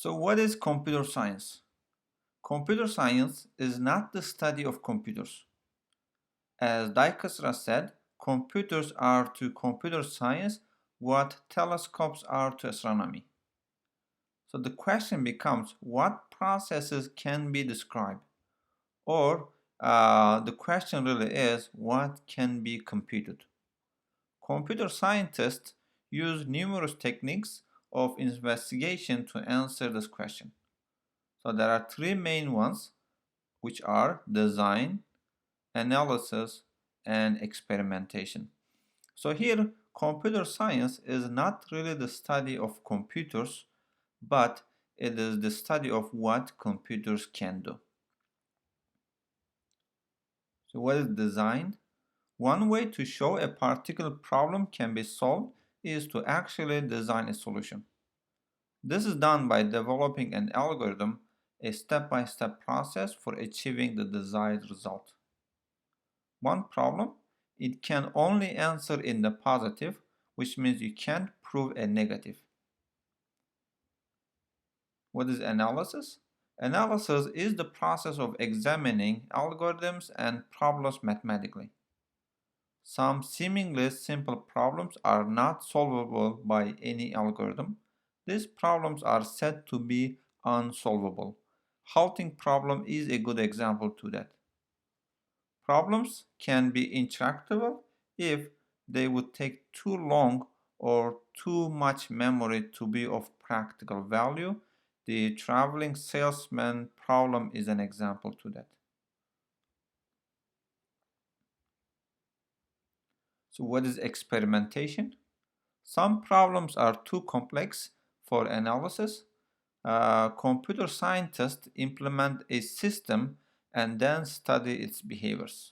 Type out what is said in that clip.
So what is computer science? Computer science is not the study of computers. As Dijkstra said, computers are to computer science what telescopes are to astronomy. So the question becomes, what processes can be described? Or the question really is, what can be computed? Computer scientists use numerous techniques of investigation to answer this question. So there are three main ones, which are design, analysis, and experimentation. So here, computer science is not really the study of computers, but it is the study of what computers can do. So what is design? One way to show a particular problem can be solved is to actually design a solution. This is done by developing an algorithm, a step-by-step process for achieving the desired result. One problem, it can only answer in the positive, which means you can't prove a negative. What is analysis? Analysis is the process of examining algorithms and problems mathematically. Some seemingly simple problems are not solvable by any algorithm. These problems are said to be unsolvable. Halting problem is a good example to that. Problems can be intractable if they would take too long or too much memory to be of practical value. The traveling salesman problem is an example to that. So what is experimentation? Some problems are too complex for analysis. Computer scientists implement a system and then study its behaviors.